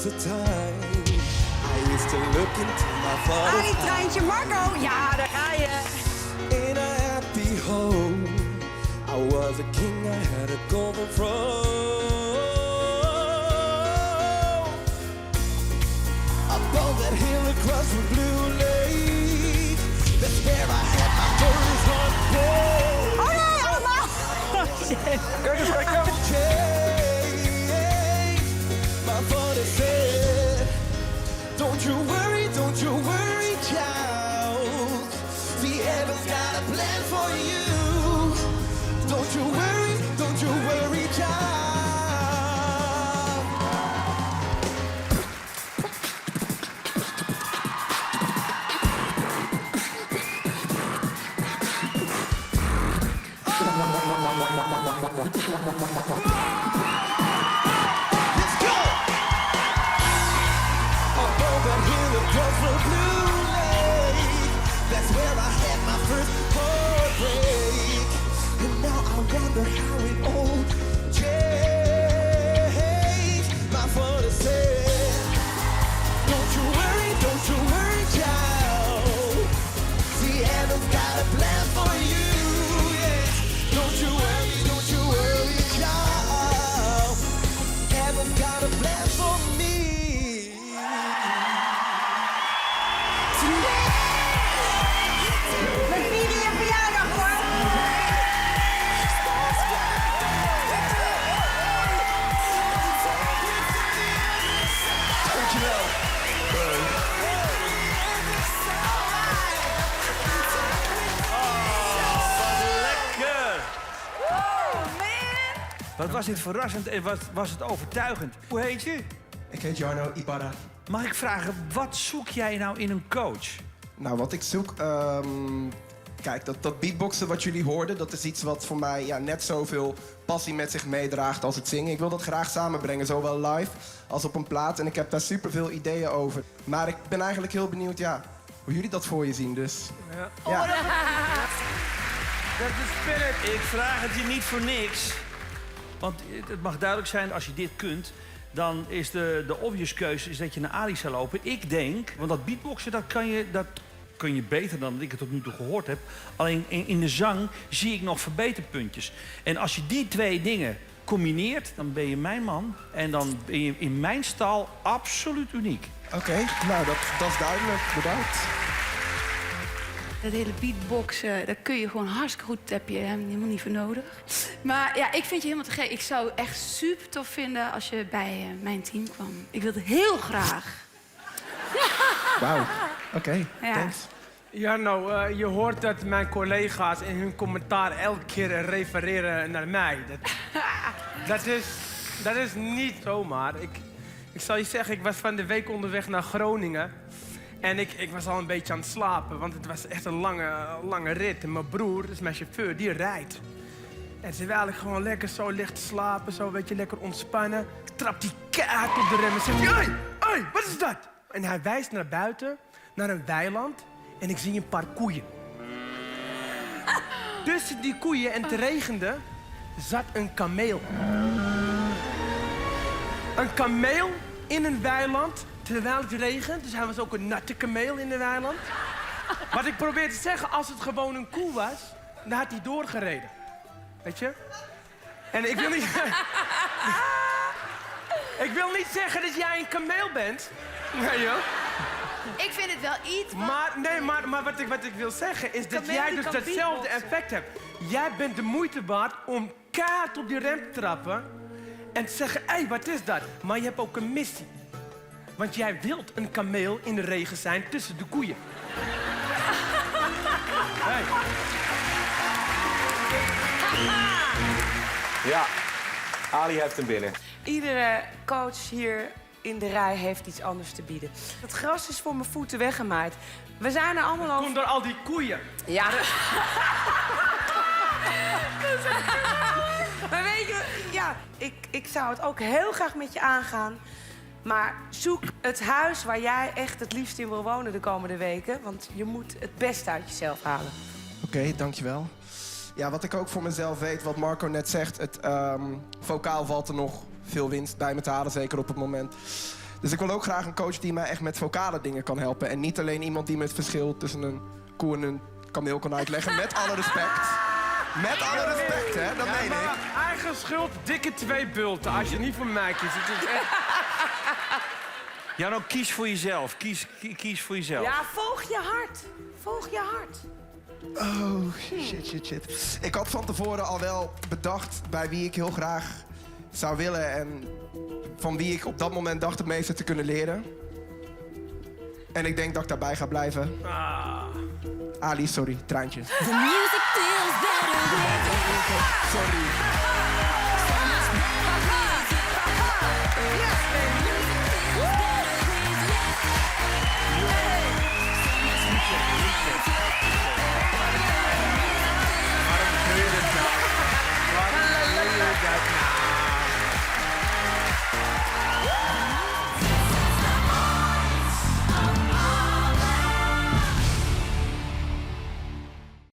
was a time I used to look into my father's eyes. Treintje Marco, ja, daar ga je. In a happy home, I was a king, I had a golden throne. Above that hill across the blue lake, that's where I had my first heartbreak. Oh nee, allemaal. Oh shit. Kijk eens, kijk eens. My father said, don't you worry, child. The heaven's got a plan for you. Don't you worry, child. Let's go! Above that hill across the blue lake, that's where I had my first heartbreak. And now I wonder how it all changed. My father said, don't you worry, child. The heaven's got a plan for you. Yes. Don't you worry, child. Heaven's got a plan for me. Met wie die je verjaardag, hoor. Dankjewel. Lekker! Oh, man. Wat was dit verrassend en wat was het overtuigend. Hoe heet je? Ik heet Jarno Ibarra. Mag ik vragen, wat zoek jij nou in een coach? Nou, wat ik zoek... kijk, dat beatboxen wat jullie hoorden... dat is iets wat voor mij net zoveel passie met zich meedraagt als het zingen. Ik wil dat graag samenbrengen, zowel live als op een plaat. En ik heb daar superveel ideeën over. Maar ik ben eigenlijk heel benieuwd, hoe jullie dat voor je zien. Dus, ja. Dat is spirit. Ik vraag het je niet voor niks. Want het mag duidelijk zijn, als je dit kunt... dan is de obvious keuze is dat je naar Ali zou lopen. Ik denk, want dat beatboxen, dat kun je beter dan ik het tot nu toe gehoord heb. Alleen in de zang zie ik nog verbeterpuntjes. En als je die twee dingen combineert, dan ben je mijn man. En dan ben je in mijn stal absoluut uniek. Oké, nou, dat is duidelijk. Bedankt. Dat hele beatboxen, dat kun je gewoon hartstikke goed. Dat heb je helemaal niet voor nodig. Maar ja, ik vind je helemaal te gek. Ik zou echt super tof vinden als je bij mijn team kwam. Ik wil het heel graag. Wauw. Oké, Ja. thanks. Jarno, je hoort dat mijn collega's in hun commentaar elke keer refereren naar mij. Dat is niet zomaar. Ik zal je zeggen, ik was van de week onderweg naar Groningen. En ik was al een beetje aan het slapen, want het was echt een lange rit. En mijn broer, dus mijn chauffeur, die rijdt. En terwijl ik gewoon lekker zo lig te slapen, zo een beetje lekker ontspannen... trapt hij keihard op de rem en zegt hij, hey, wat is dat? En hij wijst naar buiten, naar een weiland... en ik zie een paar koeien. Tussen die koeien, en het regende, zat een kameel. Een kameel in een weiland, terwijl het regent. Dus hij was ook een natte kameel in een weiland. Wat ik probeer te zeggen, als het gewoon een koe was... dan had hij doorgereden. Weet je? En ik wil niet... ik wil niet zeggen dat jij een kameel bent. Nee, joh. Ik vind het wel iets. Maar wat ik wil zeggen is dat jij dus datzelfde effect hebt. Jij bent de moeite waard om keihard op die rem te trappen... en te zeggen, hé, wat is dat? Maar je hebt ook een missie. Want jij wilt een kameel in de regen zijn tussen de koeien. Hey. Ja, Ali heeft hem binnen. Iedere coach hier in de rij heeft iets anders te bieden. Het gras is voor mijn voeten weggemaaid. We zijn er allemaal over... Komt door al die koeien. Ja. Maar weet je, ja, ik zou het ook heel graag met je aangaan. Maar zoek het huis waar jij echt het liefst in wil wonen de komende weken. Want je moet het beste uit jezelf halen. Oké, dankjewel. Ja, wat ik ook voor mezelf weet, wat Marco net zegt... het vocaal valt er nog veel winst bij me te halen, zeker op het moment. Dus ik wil ook graag een coach die mij echt met vocale dingen kan helpen. En niet alleen iemand die me het verschil tussen een koe en een kameel kan uitleggen. Met alle respect. Met alle respect, hè? Dat meen ik. Maar eigen schuld, dikke 2 bulten. Als je niet voor mij kiest. Het is echt... Jarno, kies voor jezelf. Kies voor jezelf. Ja, volg je hart. Volg je hart. Oh, shit. Ik had van tevoren al wel bedacht bij wie ik heel graag zou willen. En van wie ik op dat moment dacht het meeste te kunnen leren. En ik denk dat ik daarbij ga blijven. Ali, sorry, traantje. The music feels better with Sorry. Yes, baby.